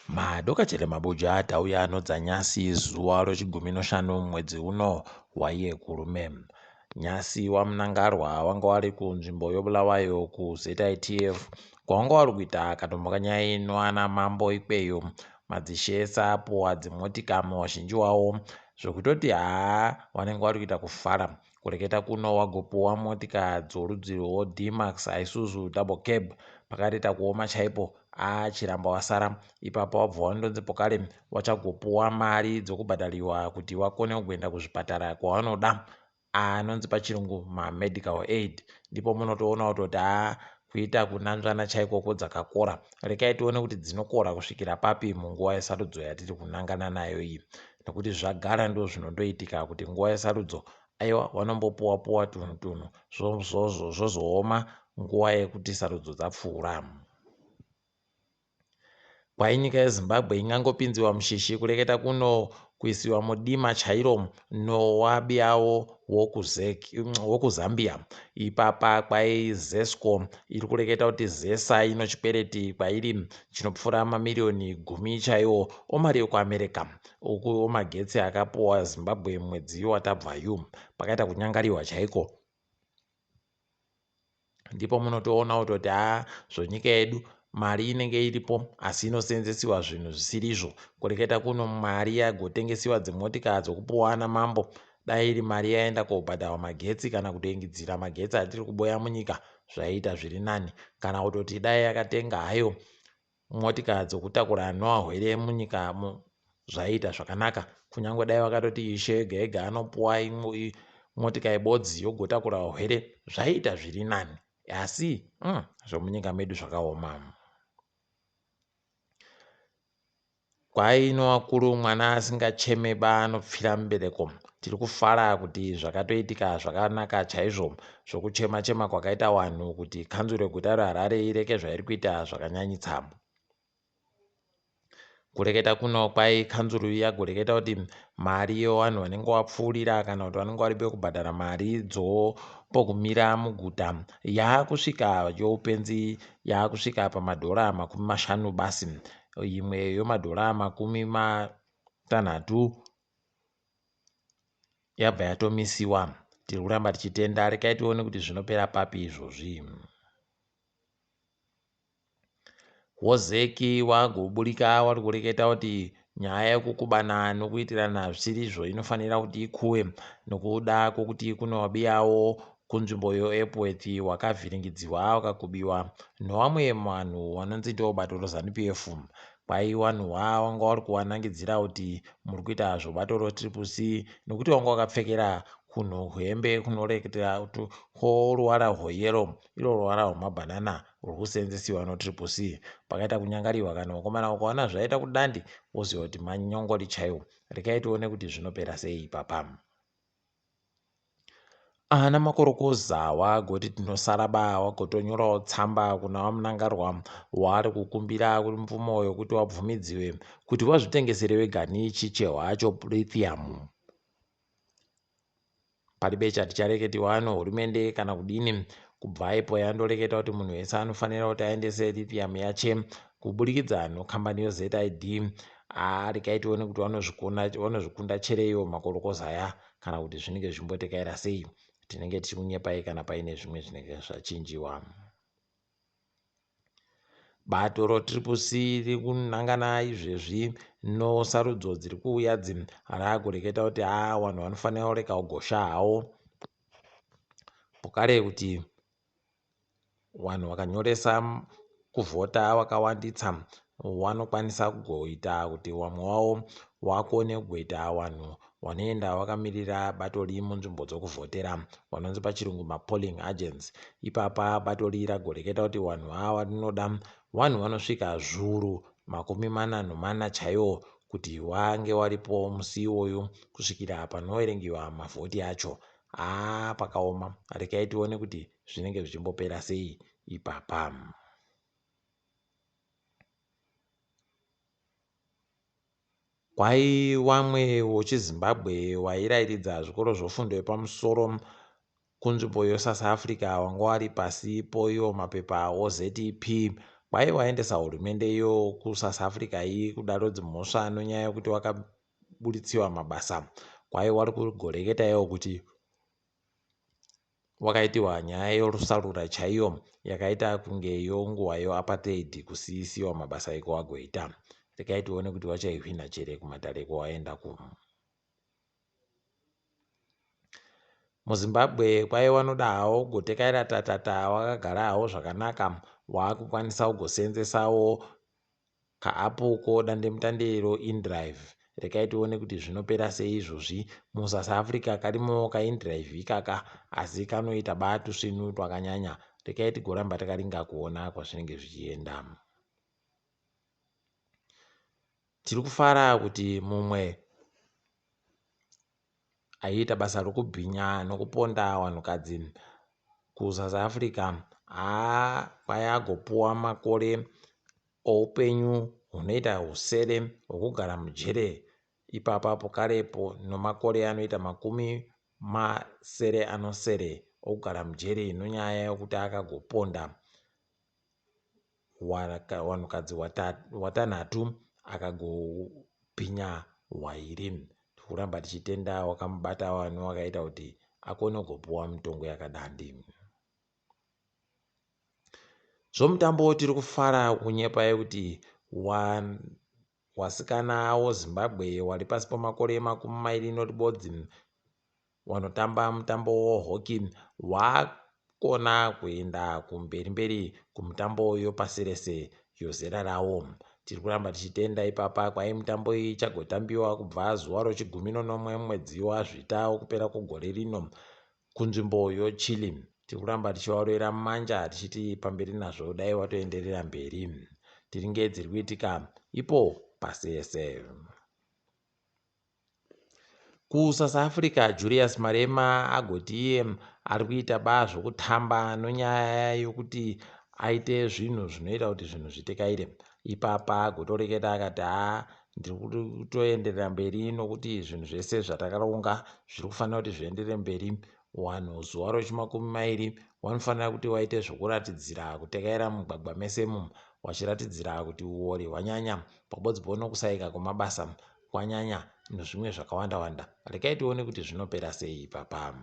mwotika tauya dzanyasi zuva rechigumi noshanu mwedzi uno waiye Kurume. Nyasi wamunangarwa wanga wari kunzvimbo yobulawayo kuZITF kwawanga wari kuita katombo kanyainwa naMambo ikweyo. Madzishe sapo adzimotika muvazhinji wavo zvokutoti wanenge wari kuita kufara kureketa kuno wagopuwa motika dzorudzi rwo DMax iSuzu double cab pakarita kuoma chaipo chiramba wasara. Ipapo wabva wandonzi pokare wachagopuwa mari dzokubhadhariwa kuti wakone kuenda kuzvipatara kwawanoda anonzi pachirungu mamedical aid. Ndipo munotoona kutoti kuita kunanzvana chaikoko dzakakora. Rekai tione kuti dzinokora kusvikira papi munguva yesarudzo yatiri kunangana nayo iyi, nekuti zvagara ndo zvinondoitika kuti nguva yesarudzo aiwa wanombopuwa tunhu zvozooma nguva yekuti sarudzo dzapfuura. Kwai nyika yeZimbabwe ingangopinziwa mushishi kureketa kuno kuisiwa mudima chairo nowabi yavo wokuzambia. Ipapa kwai ZESCO iri kureketa kuti zesa ino chikwereti kwairi chinopfuura mamirioni 10 chaiwo omari yekuAmerica. Uku omagetsi akapuwa Zimbabwe mwedzi watabvayu pakaita kunyangariwa chaiko. Ndipo munotoona kutoti zvonyika yedu mari inenge iripo asi inoseenzesiwa zvinhu zvisirizvo. Kureketa kuno mari yagotengesiwa dzimotika dzokupuwa naMambo dai iri mari yaenda kobhadharwa magetsi kana kutoingidzira magetsi atiri kuboya munyika zvaiita zviri nani, kana kutoti dai yakatenga hayo motika dzokutakura nevarwere munyika zvaiita zvakanaka. Kunyange dai vakatoti ishe ega ega anopuwa motika ibodzi yogotakura varwere zvaiita zviri nani, asi zvomunyika medu zvakaoma. Kwai ino wakuru mwana asingacheme anopfira mubereko. Tiri kufara kuti zvakatoitika zvakanaka chaizvo zvokuchema kwakaita vanhu kuti kanzuro yeguta reHarare ireke zvairi kuita zvakanyanyisa. Kureketa kuno kwai kanzuro yagoreketa kuti mari yevanhu vanenge vapfuurira kana kuti vanenge varibe kubhadhara mari dzopokumira muguta yakusvika youpenzi yakusvika pamadhora 50 basi. Imwe yomadhora 60 yabva yatomisiwa. Tiri kuramba tichitenda, rekai tione kuti zvinopera papi izvozvi. Wozeki wagoburika wari kureketa kuti nyaya yekukubana nokuitirana zvisirizvo inofanira kuti ikuwe nokuda kwokuti kuno wabiyawo kunzvimbo yeAirport wakavhiringidziwa wakakubiwa nevamwe vanhu vanonzi ndobato roZANU-PF. Kwai vanhu wanga vari kuvanangidzira kuti muri kuita zvobato roTriple-C nokuti wanga wakapfekera kunhu hembe kunoreketera kuti kworuvara rweyero iro ruvara rwemabhanana rwuri kuseenzesiwa noTriple-C. Pakaita kunyangariwa kana vakomana ukaona zvaita kudandi woziva kuti manyongori chaiwo. Rekai tione kuti zvinopera sei ipapa. Ana makorokoza wagoti tinosaraba wagotonyorawo tsamba kuna wamunangarwa waari kukumbira kuri mvumo yokuti wabvumidziwe kuti wazvitengesere wega nechichehwa lithium. Paribe chati chareketiwa hurumende kana kudini kubva ipo yandoreketa kuti munhu wese anofanira kuti aendese lithium yache kuburikidza nekambani yeZID. Rekai tione kuti vanozvikunda chereyo makorokoza aya kana kuti zvinenge zvimbotekaira sei. Tinenge tichimunyepai kana paine zvimwe zvinenge zvachinjiwa. Bato roTriple-C riri kunangana izvezvi nosarudzo dziri kuuya raakureketa kuti vanhu vanofanira kureka ugosha hawo. Pokare kuti vanhu vakanyoresa kuvhota vakawanditsa vanokwanisa kugoita kuti vamwe wavo vakone kugoita vanhu vanoenda vakamirira bato riri munzvimbo dzokuvhotera vanonzi pachirungu mapolling agents. Ipapa bato riri ragoreketa kuti vanhu ava rinoda vanhu vanosvika 44 chaiwo kuti vange varipo musi iwoyu kusvikira panoverengiwa mavhoti acho. Pakaoma. Rekai tione kuti zvinenge zvichimbopera sei ipapa. Kwai vamwe wechiZimbabwe wairairidza zvikoro zvofundo yepamusoro kunzvimbo yeSouth Africa wanga wari pasi poiwo mapepa OZP kwai waendesa hurumende iyo kuSouth Africa iyi kudaro dzimhosva nonyaya yekuti wakabuditsiwa mabasa, kwai wari kugoreketa iwo kuti wakaitiwa nyaya yorusarura chaiyo yakaita kunge yonguva apartheid kusiyisiwa mabasa eko wagoita. Rekai tione kuti wachaihwina chere kumatare kwawaenda muZimbabwe kwai wanoda hawo kugotekaira tatata wakagara hawo zvakanaka, waakukwanisa kugoseenzesawo kaapu kodandemutande InDrive. Rekai tione kuti zvinopera sei izvozvi. muSouth Africa karimo kaInDrive ikaka asi kanoita batusvinu twakanyanya. Rekai tigoramba takaringa kuona kwazvinenge zvichienda. Tiri kufara kuti mumwe aiita basa rokubhinya nokuponda vanhukadzi kuSouth Africa kwai agopuwa makore oupenyu hunoita husere hwokugara mujere ipapapo karepo nomakore anoita 80 okugara mujere nonyaya yokuti akagoponda vanhukadzi watanhatu akagobhinya wairi. Tikuramba tichitenda wakamubata vanhu wakaita kuti akone kugopuwa mitongo yakadandi. Zvomutambo tiri kufara kunyepa yekuti wasikana woZimbabwe wari pasi pemakore 20 wanotamba mutambo wohockey wakona kuenda kumberi kumutambo yopasi rese yozera rawo. Tiri kuramba tichitenda ipapa kwai mutambo iyi ichagotambiwa kubva zuva rochi11 mwedzi waZvita wokupera kwegore rino kunzvimbo yoChile. Tiri kuramba tichivarwera mumanja tichiti pamberi nazvo dai watoenderera mberi. Tiringe dziri kuitika ipo pasi rese. kuSouth Africa Julius Malema agoti iye ari kuita zvokutamba nonyaya yokuti aite zvinhu zvinoita kuti zvinhu zvitekaire. Ipapa agotoreketa akati ndiri kutoenderera mberi nokuti zvinhu zvese zvatakaronga zviri kufanira kuti zvienderere mberi. Wanhu zuva rochi20 wanofanira kuti waite zvokuratidzira kutekaira mugwagwa mesemu, wachiratidzira kuti uori hwanyanya, pabodzi nokusaika kwemabasa kwanyanya nezvimwe zvakawanda-wanda. Rekai tione kuti zvinopera sei ipapa.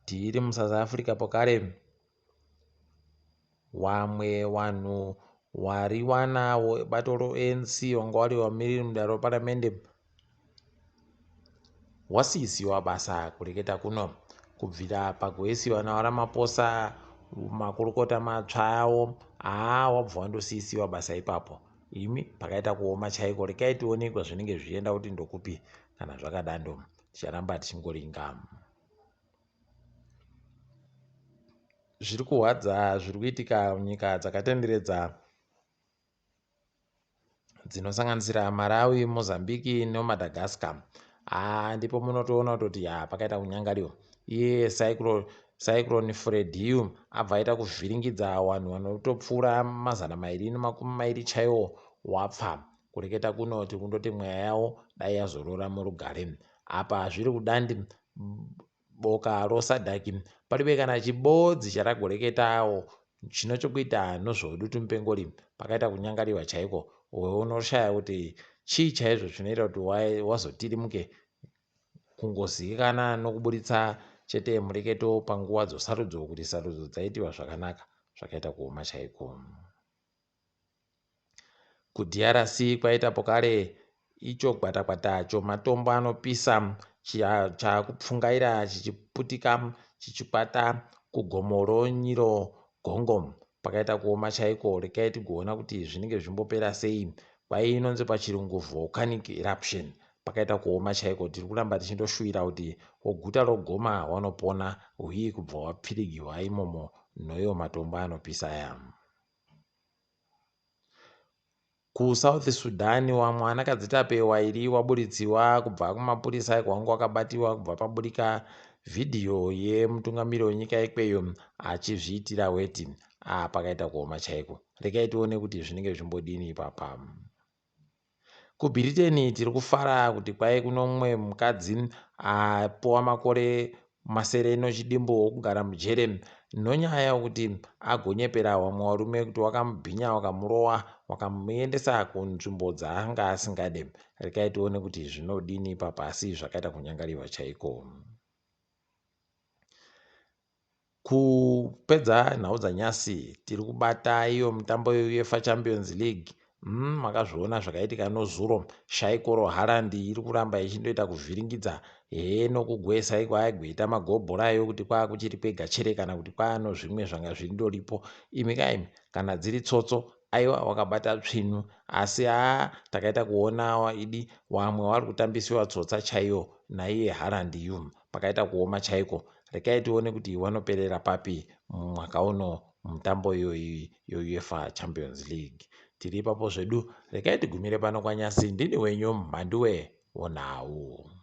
Tiri muSouth Africa pokare wamwe wanhu wari wanawo bato roANC wanga wari wamiriri mudare reparamende wasiyisiwa basa kureketa kuno kubvira pagoisiwa naRamaphosa makurukota matsva awo wabva wandosiyisiwa basa ipapo. Imi pakaita kuoma chaiko. Rekai tione kwazvinenge zvichienda kuti ndokupi. Kana zvakadando ticharamba tichingoringa. Zviri kuhwadza zviri kuitika nyika dzakatenderedza dzinosanganisira Malawi, Mozambique neMadagascar. Ndipo munotoona kuti pakaita kunyangariwa. Iye cyclone Freddy abva aita kuvhiringidza vanhu vanotopfuura 220 chaiwo wapfa. Kureketa kuno kundoti mweya yawo dai yazorora murugare. Apa zviri kudandi boka rosadhaki paribe kana chibodzi charagoreketawo chino chokuita nozvodutu mupengori. Pakaita kunyangariwa chaiko. Unoshaya kuti chii chaizvo zvinoita kuti wazotirimuke kungozivikana nokuburitsa chete mureketo panguva dzosarudzo kuti sarudzo dzaitiwa zvakanaka. Zvakaita kuoma chaiko. kuDRC kwaita pokare icho kwata-kwata chomatombo anopisa chakupfungaira chichiputika chichikwata kugomo Nyiro Gongo. Pakaita kuoma chaiko. Rekai tigoona kuti zvinenge zvimbopera sei. Kwai inonzi pachirungu volcanic eruption. Pakaita kuoma chaiko. Tiri kuramba tichindoshuwira kuti woguta roGoma wanopona uye kubva wapfirigirwa imomo noyo matombo anopisa aya. kuSouth Sudan wamwe anakadzitape wairi waburitsiwa kubva kumapurisa kwanga wakabatiwa kubva paburika vhidhiyo yemutungamiri wenyika ikweyo achizviitira weti. Pakaita kuoma chaiko. Rekai tione kuti zvinenge zvimbodini ipapa. kuBritain tiri kufara kuti kwai kuno mumwe mukadzi apowa makore masereno chidimbo wokugara mujere nonyaya yokuti agonyepera vamwe varume kuti wakamubhinya wakamurowa wakamuendesa kunzvimbo dzaanga asingade. Rekai tione kuti zvinodini papasi zvakaita kunyangariwa chaiko. Kupedza nhau dzanyasi tiri kubata iyo mutambo yeUEFA Champions League. Makazviona zvakaitika nozuro. Shaikoro Harandi iri kuramba ichindoita kuvhiringidza nokugwesa iko aigweita magobhorayo kuti kwakuchiri kwega chere kana kuti kwaano zvimwe zvanga zvindoripo. Imi kaimi kana dziri tsotso aiwa wakabata tsvinu asi takaita kuona idi wamwe wari kutambisiwa tsotsa chaiyo naiye Harandi pakaita kuoma chaiko. Rekai tione kuti wanoperera papi mwaka uno mutambo iyoyi yeUEFA Champions League. Tiri ipapo zvedu, rekai tigumire pano kwanyasi. Ndini wenyu mhanduwe WeNhau.